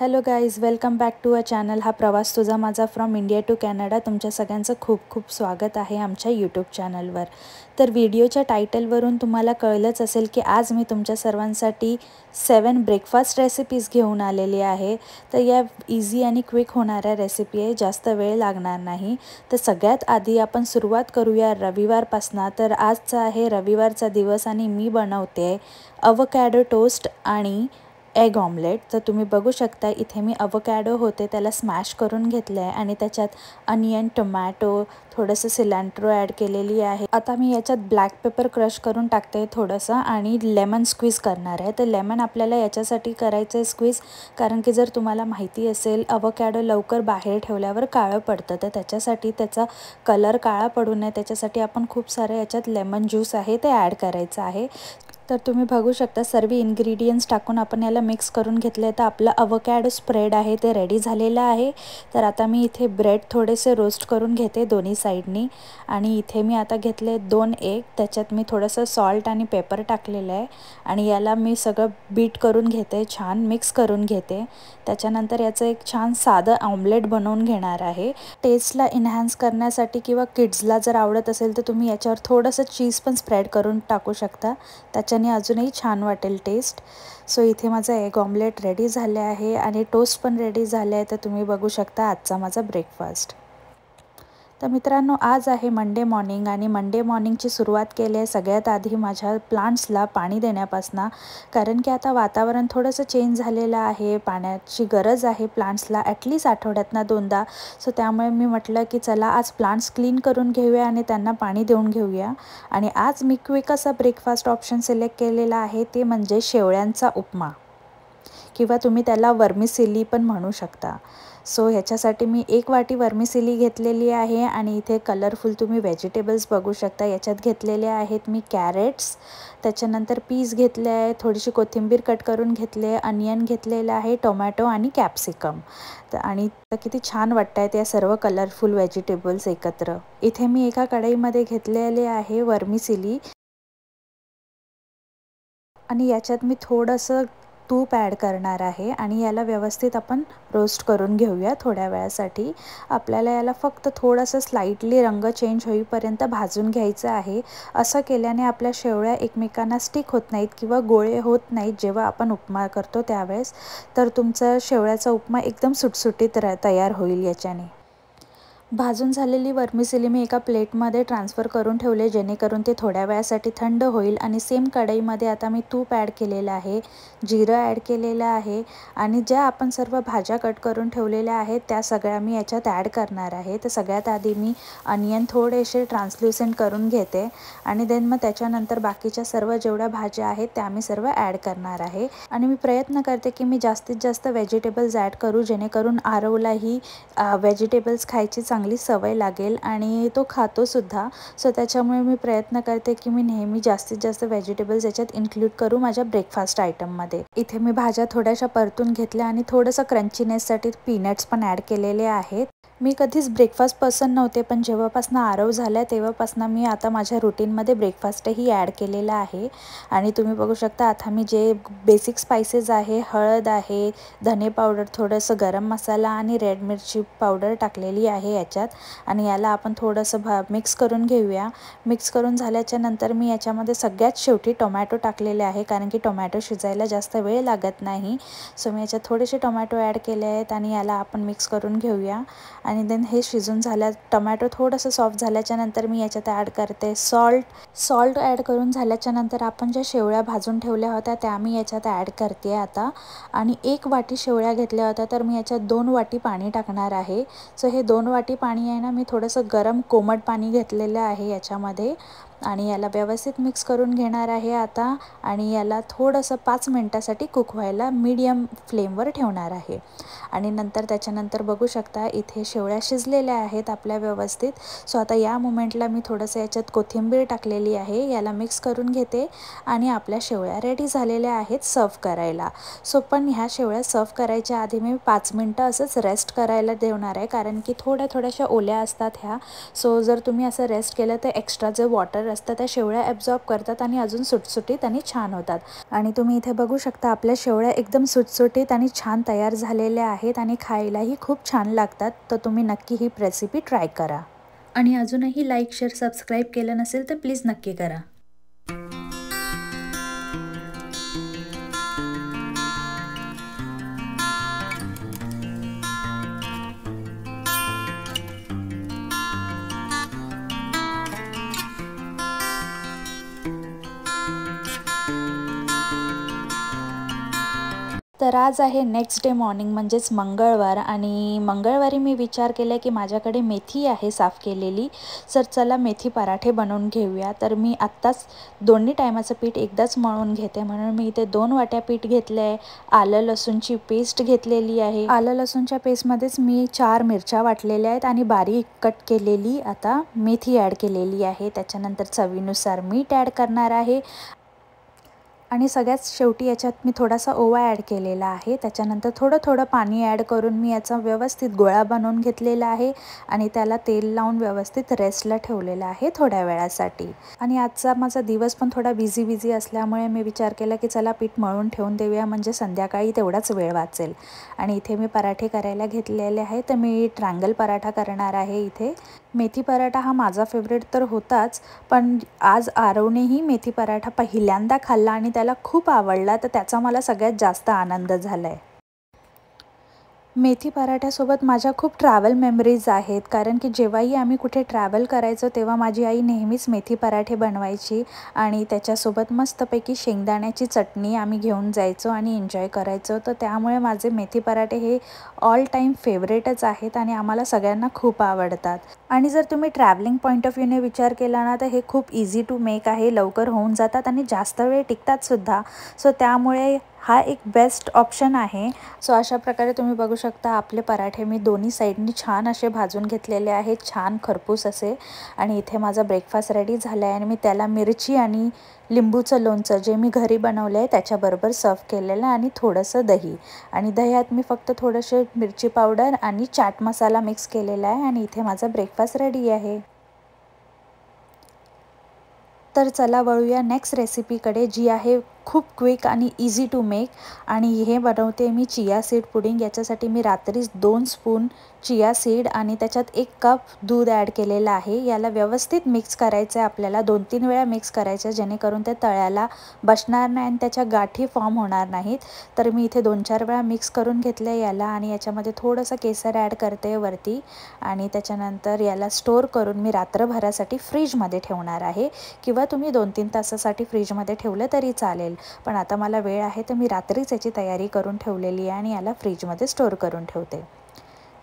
Hello guys, welcome back to a channel. हा प्रवास तुझा माझा फ्रॉम इंडिया टू कॅनडा. तुमच्या सगळ्यांचं खूप खूप स्वागत आहे आमच्या यूट्यूब चॅनलवर. तर व्हिडिओच्या टायटलवरून तुम्हाला कळलंच असेल की आज मी तुमच्या सर्वांसाठी 7 ब्रेकफास्ट रेसिपीज घेऊन आलेली आहे. तर या इझी आणि क्विक होणाऱ्या रेसिपी आहे, जास्त वेळ लागणार नाही. तर सगळ्यात आधी आपण सुरुवात करूया रविवारपासून. तर आजचा आहे रविवारचा दिवस आणि मी बनवते अवोकॅडो टोस्ट आणि एग ऑमलेट. तर तुम्ही बघू शकता इथे मी अवोकॅडो होते त्याला स्मॅश करून घेतलं आहे आणि त्याच्यात अनियन, टोमॅटो, थोडंसं सिलेंट्रो ॲड केलेली आहे. आता मी याच्यात ब्लॅक पेपर क्रश करून टाकते थोडंसं आणि लेमन स्क्वीज करणार आहे. तर लेमन आपल्याला याच्यासाठी करायचं आहे स्क्वीज, कारण की जर तुम्हाला माहिती असेल अवोकॅडो लवकर बाहेर ठेवल्यावर काळं पडतं. तर त्याच्यासाठी त्याचा कलर काळा पडू नये त्याच्यासाठी आपण खूप सारे याच्यात लेमन ज्यूस आहे ते ॲड करायचं आहे. तर तुम्ही बघू शकता सर्व इन्ग्रेडियंट्स टाकून आपण याला मिक्स करून घेतले. तर आपलं अवोकॅडो स्प्रेड आहे ते रेडी झालेलं आहे. तर आता मी इथे ब्रेड थोडेसे रोस्ट करून घेते दोन्ही साईडनी आणि इथे मी आता घेतले 2 एग. त्याच्यात मी थोडंसं सॉल्ट आणि पेपर टाकलेलं आहे आणि याला मी सगळं बीट करून घेते, छान मिक्स करून घेते. त्याच्यानंतर याचं एक छान साधं ऑमलेट बनवून घेणार आहे. टेस्टला एन्हान्स करण्यासाठी किंवा किड्सला जर आवडत असेल तर तुम्ही याच्यावर थोडंसं चीज पण स्प्रेड करून टाकू शकता, त्याच्याने अजूनही छान वाटेल टेस्ट. सो इथे माझं एग ऑमलेट रेडी झाले आहे आणि टोस्ट पण रेडी झाले आहे. तर तुम्ही बघू शकता आजचा माझा ब्रेकफास्ट. तर मित्रांनो, आज आहे मंडे मॉर्निंग आणि मंडे मॉर्निंगची सुरुवात केली आहे सगळ्यात आधी माझ्या प्लांट्सला पाणी देण्यापासून, कारण की आता वातावरण थोडंसं चेंज झालेलं आहे, पाण्याची गरज आहे प्लांट्सला ॲटलीस्ट आठवड्यातनं 2दा. सो त्यामुळे मी म्हटलं की चला आज प्लांट्स क्लीन करून घेऊया आणि त्यांना पाणी देऊन घेऊया. आणि आज मी क्विक असा ब्रेकफास्ट ऑप्शन सिलेक्ट केलेला आहे, ते म्हणजे शेवळ्यांचा उपमा किंवा तुम्ही त्याला वर्मिसेली पण म्हणू शकता. सो ह्याच्यासाठी मी 1 वाटी वर्मिसेली घेतलेली आहे आणि इथे कलरफुल तुम्ही व्हेजिटेबल्स बघू शकता. याच्यात घेतलेले आहेत मी कॅरेट्स, त्याच्यानंतर पीस घेतले आहे, थोडीशी कोथिंबीर कट करून घेतले आहे, अनियन घेतलेलं आहे, टोमॅटो आणि कॅप्सिकम. आणि किती छान वाटत आहेत या सर्व कलरफुल व्हेजिटेबल्स एकत्र. इथे मी एका कढईमध्ये घेतलेले आहे वर्मिसेली आणि याच्यात मी थोडंसं तूप ॲड करणार आहे आणि याला व्यवस्थित आपण रोस्ट करून घेऊया थोड्या वेळासाठी. आपल्याला याला फक्त थोडंसं स्लाइटली रंग चेंज होईपर्यंत भाजून घ्यायचं आहे. असं केल्याने आपल्या शेवळ्या एकमेकांना स्टिक होत नाहीत किंवा गोळे होत नाहीत जेव्हा आपण उपमा करतो त्यावेळेस. तर तुमचा शेवळ्याचा उपमा एकदम सुटसुटीत तयार होईल याच्याने. भाजून झालेली वर्मिसेली मी एका प्लेटमध्ये ट्रान्सफर करून ठेवले, जेणेकरून ते थोड्या वेळासाठी थंड होईल. आणि सेम कढईमध्ये आता मी तूप ॲड केलेलं आहे, जिरं ॲड केलेलं आहे आणि ज्या आपण सर्व भाज्या कट करून ठेवलेल्या आहेत त्या सगळ्या मी याच्यात ॲड करणार आहे. तर सगळ्यात आधी मी अनियन थोडेसे ट्रान्सल्युसेंट करून घेते आणि देन मग त्याच्यानंतर बाकीच्या सर्व जेवढ्या भाज्या आहेत त्या मी सर्व ॲड करणार आहे. आणि मी प्रयत्न करते की मी जास्तीत जास्त व्हेजिटेबल्स ॲड करू, जेणेकरून आरवलाही व्हेजिटेबल्स खायची चांगली सवय लागेल आणि तो खातोसुद्धा. सो त्याच्यामुळे मी प्रयत्न करते की मी नेहमी जास्तीत जास्त व्हेजिटेबल्स याच्यात इन्क्लूड करू माझ्या ब्रेकफास्ट आयटममध्ये. इथे मी भाज्या थोड्याशा परतून घेतल्या आणि थोडंसं क्रंचीनेससाठी पीनट्स पण ॲड केलेले आहेत. मी कधीच ब्रेकफास्ट पसंत नव्हते, पण जेव्हापासून आरव झाला तेव्हापासून मी आता माझ्या रुटीनमध्ये ब्रेकफास्टही ॲड केलेला आहे. आणि तुम्ही बघू शकता आता मी जे बेसिक स्पायसेस आहे, हळद आहे, धने पावडर, थोडंसं गरम मसाला आणि रेड मिरची पावडर टाकलेली आहे याच्यात. आणि याला आपण थोडंसं मिक्स करून घेऊया. मिक्स करून झाल्याच्या नंतर मी याच्यामध्ये सगळ्यात शेवटी टोमॅटो टाकलेले आहे, कारण की टोमॅटो शिजायला जास्त वेळ लागत नाही. सो मी याच्यात थोडेसे टोमॅटो ॲड केले आहेत आणि याला आपण मिक्स करून घेऊया. आणि देन हे शिजून टोमॅटो थोडंसं सॉफ्ट झाल्याच्या नंतर मी याच्यात ॲड करते सॉल्ट ॲड करून झाल्याच्या नंतर आपण ज्या शेवळ्या भाजून ठेवल्या होत्या त्या मी याच्यात ॲड करते आता. आणि 1 वाटी शेवळ्या घेतल्या होत्या तर मी याच्यात 2 वाटी पाणी टाकणार आहे. सो हे 2 वाटी पाणी आहे ना, मी थोडंसं गरम कोमट पाणी घेतलेलं आहे याच्यामध्ये आणि याला व्यवस्थित मिक्स करून घेणार आहे आता. आणि याला थोडंसं 5 मिनटासाठी कुक व्हायला मीडियम फ्लेमवर ठेवणार आहे. आणि नंतर त्याच्यानंतर बघू शकता इथे शेवळ्या शिजलेल्या आहेत आपल्या व्यवस्थित. सो आता या मोमेंटला मी थोडंसं याच्यात कोथिंबीर टाकलेली आहे, याला मिक्स करून घेते आणि आपल्या शेवळ्या रेडी झालेल्या आहेत सर्व करायला. सो पण ह्या शेवळ्या सर्व करायच्या आधी मी 5 मिनटं असंच रेस्ट करायला ठेवणार आहे, कारण की थोड्याशा ओल्या असतात ह्या. सो जर तुम्ही असं रेस्ट केलं तर एक्स्ट्रा जे वॉटर असतं त्या शेवळ्या ॲब्झॉर्ब करतात आणि अजून सुटसुटीत आणि छान होतात। आणि तुम्ही इथे बघू शकता आपल्या शेवळ्या एकदम सुटसुटीत आणि छान तयार झालेल्या आहेत आणि खायलाही खूप छान लागतात। तर तुम्ही नक्की ही रेसिपी ट्राय करा आणि अजूनही लाईक शेअर सबस्क्राईब केलं नसेल तर प्लीज नक्की करा। तर आज आहे नेक्स्ट डे मॉर्निंग म्हणजेच मंगळवार आणि मंगळवारी मी विचार केला की माझ्याकडे मेथी आहे साफ केलेली, तर चला मेथी पराठे बनवून घेऊया। तर मी आत्ताच दोन्ही टायमाचं पीठ एकदाच मळून घेते, म्हणून मी इथे 2 वाट्या पीठ घेतलं आहे। आलं लसूणची पेस्ट घेतलेली आहे। आलं लसूणच्या पेस्टमध्येच मी 4 मिरच्या वाटलेल्या आहेत आणि बारीक कट केलेली आता मेथी ॲड केलेली आहे। त्याच्यानंतर चवीनुसार मीठ ॲड करणार आहे आणि सगळ्यात शेवटी याच्यात मी थोडासा ओवा ॲड केलेला आहे। त्याच्यानंतर थोडं पाणी ॲड करून मी याचा व्यवस्थित गोळा बनवून घेतलेला आहे आणि त्याला तेल लावून व्यवस्थित रेस्टला ठेवलेला आहे थोड्या वेळासाठी। आणि आजचा माझा दिवस पण थोडा बिझी असल्यामुळे मी विचार केला की चला पीठ मळून ठेवून देऊया, म्हणजे संध्याकाळी तेवढाच वेळ वाचेल। आणि इथे मी पराठे करायला घेतलेले आहे, तर मी ट्रायंगल पराठा करणार आहे। इथे मेथी पराठा हा माझा फेवरेट तर होताच, पण आज आरवनेही मेथी पराठा पहिल्यांदा खाल्ला आणि त्याला खूप आवडला, तर त्याचा मला सगळ्यात जास्त आनंद झाला आहे। मेथी पराठ्यासोबत माझ्या खूप ट्रॅव्हल मेमरीज आहेत, कारण की जेव्हाही आम्ही कुठे ट्रॅव्हल करायचो तेव्हा माझी आई नेहमीच मेथी पराठे बनवायची आणि त्याच्यासोबत मस्तपैकी शेंगदाण्याची चटणी आम्ही घेऊन जायचो आणि एन्जॉय करायचो। तर त्यामुळे माझे मेथी पराठे हे ऑल टाईम फेवरेटच आहेत आणि आम्हाला सगळ्यांना खूप आवडतात। आणि जर तुम्ही ट्रॅव्हलिंग पॉईंट ऑफ व्ह्यूने विचार केला ना, तर हे खूप इझी टू मेक आहे, लवकर होऊन जातात आणि जास्त वेळ टिकतात सुद्धा। सो त्यामुळे हा एक बेस्ट ऑप्शन आहे। सो अशा प्रकारे तुम्ही बघू शकता आपले पराठे मी दोन्ही साईडनी छान असे भाजून घेतलेले आहेत, छान खरपूस असे। आणि इथे माझा ब्रेकफास्ट रेडी झाला आहे आणि मी त्याला मिरची आणि लिंबूचं लोणचं जे मी घरी बनवलं आहे त्याच्याबरोबर सर्व केलेलं आणि थोडंसं दही, आणि दह्यात मी फक्त थोडंसं मिरची पावडर आणि चाट मसाला मिक्स केलेला आहे आणि इथे माझा ब्रेकफास्ट रेडी आहे। तर चला वळूया नेक्स्ट रेसिपीकडे, जी आहे खूप क्विक आणि इझी टू मेक। आणि हे बनवते मी चिया सीड पुडिंग। याच्यासाठी मी रात्रीच 2 स्पून चिया सीड आणि त्याच्यात 1 कप दूध ॲड केलेलं आहे। याला व्यवस्थित मिक्स करायचं आहे आपल्याला, 2-3 वेळा मिक्स करायचं आहे, जेणेकरून ते तळ्याला बसणार नाही आणि त्याच्या गाठी फॉर्म होणार नाहीत। तर मी इथे 2-4 वेळा मिक्स करून घेतलं आहे याला आणि याच्यामध्ये थोडंसं केसर ॲड करते वरती आणि त्याच्यानंतर याला स्टोर करून मी रात्रभरासाठी फ्रीजमध्ये ठेवणार आहे, किंवा तुम्ही 2-3 तासासाठी फ्रीजमध्ये ठेवलं तरी चालेल। पण आता मला वेळ आहे तर मी रात्रीच याची तयारी करून ठेवलेली आहे आणि याला फ्रीजमध्ये स्टोर करून ठेवते।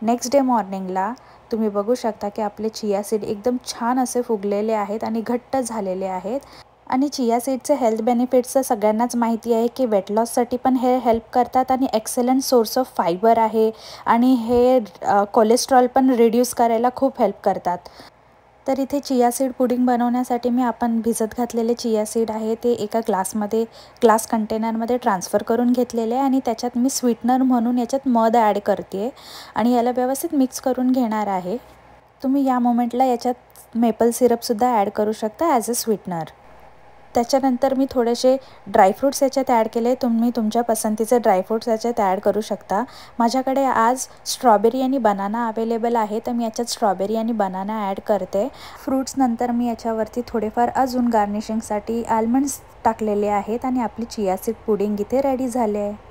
नेक्स्ट डे मॉर्निंगला तुम्ही बघू शकता की आपले चिया सीड एकदम छान असे फुगलेले आहेत आणि घट्ट झालेले आहेत। आणि चिया सीडचे हेल्थ बेनिफिट्स तर सगळ्यांनाच माहिती आहे की वेट लॉससाठी पण हे हेल्प करतात आणि एक्सेलंट सोर्स ऑफ फायबर आहे आणि हे कोलेस्ट्रॉल पण रिड्यूस करायला खूप हेल्प करतात। तर इथे चिया सीड पुडिंग बनवण्यासाठी मी आपण भिजत घातलेले चिया सीड आहे ते एका ग्लास कंटेनरमध्ये ट्रान्सफर करून घेतलेले आहे आणि त्याच्यात मी स्वीटनर म्हणून याच्यात मध ॲड करते आणि याला व्यवस्थित मिक्स करून घेणार आहे। तुम्ही या मोमेंटला याच्यात मेपल सिरपसुद्धा ॲड करू शकता ॲज अ स्वीटनर। त्याच्यानंतर मी थोडेसे ड्रायफ्रूट्स याच्यात ॲड केले, तुम्ही तुमच्या पसंतीचे ड्रायफ्रूट्स याच्यात ॲड करू शकता। माझ्याकडे आज स्ट्रॉबेरी आणि बनाना अवेलेबल आहे, तर मी याच्यात स्ट्रॉबेरी आणि बनाना ॲड करते। फ्रूट्स नंतर मी याच्यावरती थोडेफार अजून गार्निशिंगसाठी आल्मंड्स टाकलेले आहेत आणि आपली चिया सीड पुडिंग इथे रेडी झाले आहे।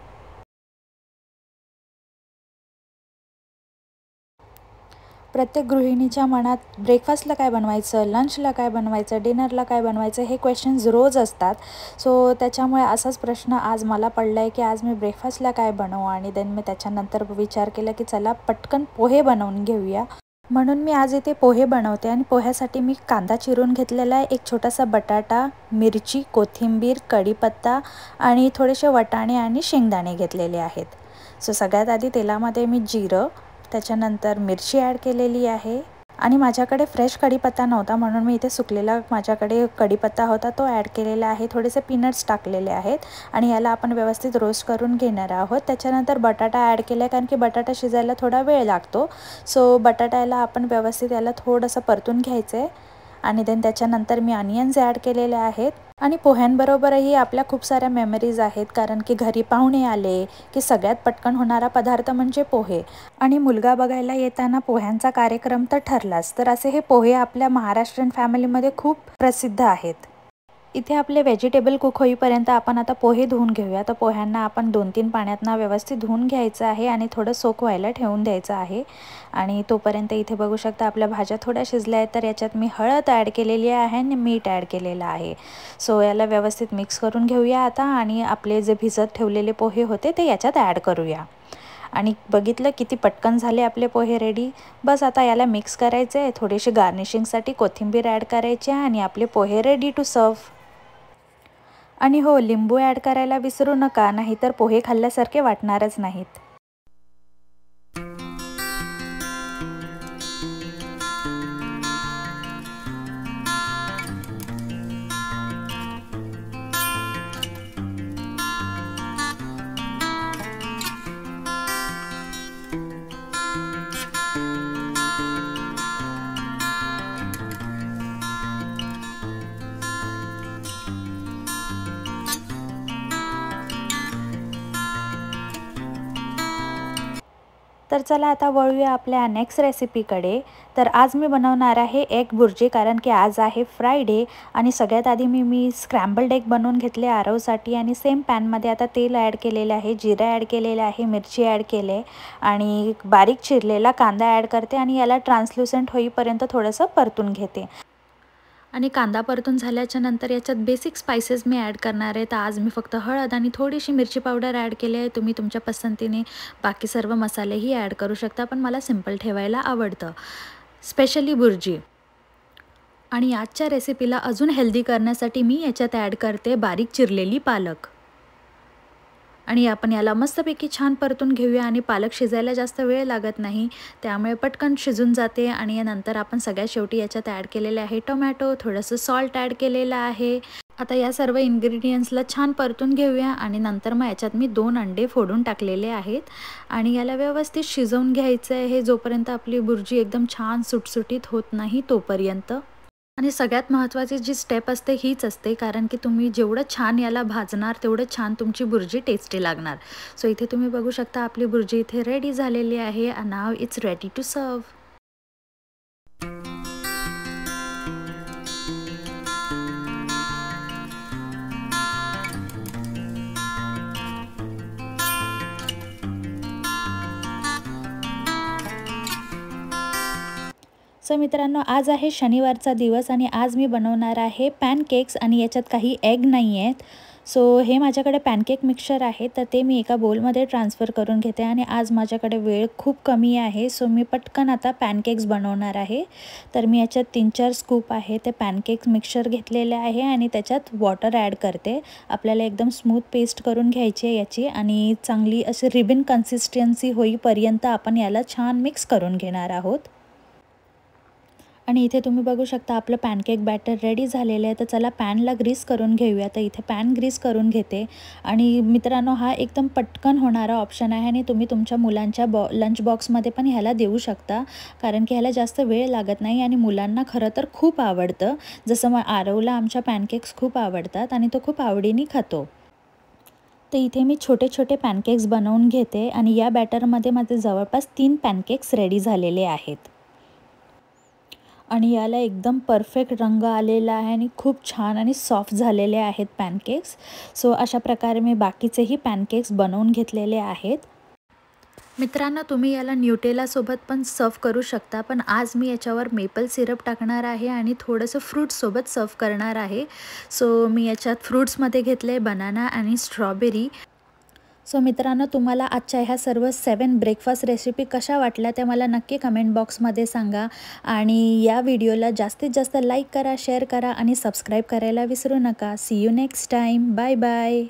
प्रत्येक गृहिणीच्या मनात ब्रेकफास्टला काय बनवायचं, लंचला काय बनवायचं, डिनरला काय बनवायचं हे क्वेश्चन्स रोज असतात। सो त्याच्यामुळे असाच प्रश्न आज मला पडला आहे की आज मी ब्रेकफास्टला काय बनवू, आणि देन मी त्याच्यानंतर विचार केला की चला पटकन पोहे बनवून घेऊया। म्हणून मी आज इथे पोहे बनवते आणि पोह्यासाठी मी कांदा चिरून घेतलेला आहे, एक छोटासा बटाटा, मिरची, कोथिंबीर, कढीपत्ता आणि थोडेसे वाटाणे आणि शेंगदाणे घेतलेले आहेत। सो सगळ्यात आधी तेलामध्ये मी जिरं, त्याच्यानंतर मिरची ॲड केलेली आहे आणि माझ्याकडे फ्रेश कढीपत्ता नव्हता म्हणून मी इथे सुकलेला माझ्याकडे कढीपत्ता होता तो ॲड केलेला आहे। थोडेसे पीनट्स टाकलेले आहेत आणि याला आपण व्यवस्थित रोस्ट करून घेणार आहोत। त्याच्यानंतर बटाटा ॲड केला आहे, कारण की बटाटा शिजायला थोडा वेळ लागतो। सो बटाट्याला आपण व्यवस्थित याला थोडंसं परतून घ्यायचं आहे आणि देन त्याच्यानंतर मी अनियन्स ॲड केलेले आहेत. आणि पोह्यांबरोबरही आपल्या खूप साऱ्या मेमरीज आहेत, कारण की घरी पाहुणे आले की सगळ्यात पटकन होणारा पदार्थ म्हणजे पोहे. आणि मुलगा बघायला येताना पोह्यांचा कार्यक्रम तर ठरलाच. तर असे हे पोहे आपल्या महाराष्ट्रीयन फॅमिलीमध्ये खूप प्रसिद्ध आहेत. इथे आपले व्हेजिटेबल कुक होईपर्यंत आपण आता पोहे धुवून घेऊया. तर पोह्यांना आपण 2-3 पाण्यातनं व्यवस्थित धुवून घ्यायचं आहे आणि थोडं सोक व्हायला ठेवून द्यायचं आहे. आणि तोपर्यंत इथे बघू शकता आपल्या भाज्या थोड्या शिजल्या आहेत. तर याच्यात मी हळद ॲड केलेली आहे आणि मीठ ॲड केलेलं आहे. सो याला व्यवस्थित मिक्स करून घेऊया आता. आणि आपले जे भिजत ठेवलेले पोहे होते ते याच्यात ॲड करूया. आणि बघितलं किती पटकन झाले आपले पोहे रेडी. बस आता याला मिक्स करायचं आहे. थोडीशी गार्निशिंगसाठी कोथिंबीर ॲड करायची आहे आणि आपले पोहे रेडी टू सर्व. आणि हो, लिंबू ॲड करायला विसरू नका, नाहीतर पोहे खाल्ल्यासारखे वाटणारच नाहीत. तर चला आता वळूया आपल्या नेक्स्ट रेसिपीकडे. तर आज मी बनवणार आहे एग बुर्जी, कारण की आज आहे फ्रायडे. आणि सगळ्यात आधी मी स्क्रॅम्बल्ड एग बनवून घेतले आरवसाठी. आणि सेम पॅनमध्ये आता तेल ॲड केलेलं आहे, जिरं ॲड केलेलं आहे, मिरची ॲड केले आणि बारीक चिरलेला कांदा ॲड करते आणि याला ट्रान्सल्युसंट होईपर्यंत थोडंसं परतून घेते. आणि कांदा परतून झाल्याच्या नंतर याच्यात बेसिक स्पाइसेस मी ॲड करणार आहे. तर आज मी फक्त हळद आणि थोडीशी मिरची पावडर ॲड केली आहे. तुम्ही तुमच्या पसंतीने बाकी सर्व मसालेही ॲड करू शकता, पण मला सिंपल ठेवायला आवडतं, स्पेशली बुर्जी. आणि आजच्या रेसिपीला अजून हेल्दी करण्यासाठी मी याच्यात ॲड करते बारीक चिरलेली पालक. आणि आपण याला मस्तपैकी छान परतून घेऊया. आणि पालक शिजायला जास्त वेळ लागत नाही, त्यामुळे पटकन शिजून जाते. आणि यानंतर आपण सगळ्यात शेवटी याच्यात ॲड केलेले आहे टोमॅटो, थोडंसं सॉल्ट ॲड केलेलं आहे. आता या सर्व इन्ग्रेडियंट्सला छान परतून घेऊया. आणि नंतर मग याच्यात मी 2 अंडे फोडून टाकलेले आहेत. आणि याला व्यवस्थित शिजवून घ्यायचं आहे, जोपर्यंत आपली बुर्जी एकदम छान सुटसुटीत होत नाही तोपर्यंत. आणि सगळ्यात महत्त्वाची जी स्टेप असते हीच असते, कारण की तुम्ही जेवढं छान याला भाजणार तेवढं छान तुमची बुर्जी टेस्टी लागणार. सो इथे तुम्ही बघू शकता आपली बुर्जी इथे रेडी झालेली आहे. नाव it's ready to serve. So मित्रांनो, आज आहे शनिवारचा दिवस आणि आज मी बनवणार आहे पॅनकेक्स. आणि याच्यात काही एग नाही आहेत. सो हे माझ्याकडे पॅनकेक मिक्सचर आहे, तर ते मी एका बोलमध्ये ट्रान्सफर करून घेते. आणि आज माझ्याकडे वेळ खूप कमी आहे, सो मी पटकन आता पॅनकेक्स बनवणार आहे. तर मी याच्यात 3-4 स्कूप आहे ते पॅनकेक्स मिक्सचर घेतलेले आहे आणि त्याच्यात वॉटर ॲड करते. आपल्याला एकदम स्मूथ पेस्ट करून घ्यायची आहे याची. आणि चांगली अशी रिबन कन्सिस्टन्सी होईपर्यंत आपण याला छान मिक्स करून घेणार आहोत. आणि इथे तुम्ही बघू शकता आपलं पॅनकेक बॅटर रेडी झालेलं आहे. तर चला पॅनला ग्रीस करून घेऊया. तर इथे पॅन ग्रीस करून घेते. आणि मित्रांनो, हा एकदम पटकन होणारा ऑप्शन आहे आणि तुम्ही तुमच्या मुलांच्या लंच बॉक्समध्ये पण ह्याला देऊ शकता, कारण की ह्याला जास्त वेळ लागत नाही आणि मुलांना खरं तर खूप आवडतं. जसं मग आरवला आमच्या पॅनकेक्स खूप आवडतात आणि तो खूप आवडीने खातो. तर इथे मी छोटे छोटे पॅनकेक्स बनवून घेते. आणि या बॅटरमध्ये माझे जवळपास 3 पॅनकेक्स रेडी झालेले आहेत. आणि याला एकदम परफेक्ट रंग आलेला आहे आणि खूप छान आणि सॉफ्ट झालेले आहेत पॅनकेक्स. सो अशा प्रकारे मी बाकीचेही पॅनकेक्स बनवून घेतलेले आहेत. मित्रांनो, तुम्ही याला न्यूटेलासोबत पण सर्व करू शकता, पण आज मी याच्यावर मेपल सिरप टाकणार आहे आणि थोडंसं फ्रूट्ससोबत सर्व करणार आहे. सो मी याच्यात फ्रूट्समध्ये घेतले बनाना आणि स्ट्रॉबेरी. सो मित्रांनो, तुम्हाला आजच्या ह्या सर्व 7 ब्रेकफास्ट रेसिपी कशा वाटल्या त्या मला नक्की कमेंट बॉक्समध्ये सांगा. आणि या व्हिडिओला जास्तीत जास्त लाईक करा, शेअर करा आणि सबस्क्राईब करायला विसरू नका. See you next time. Bye bye.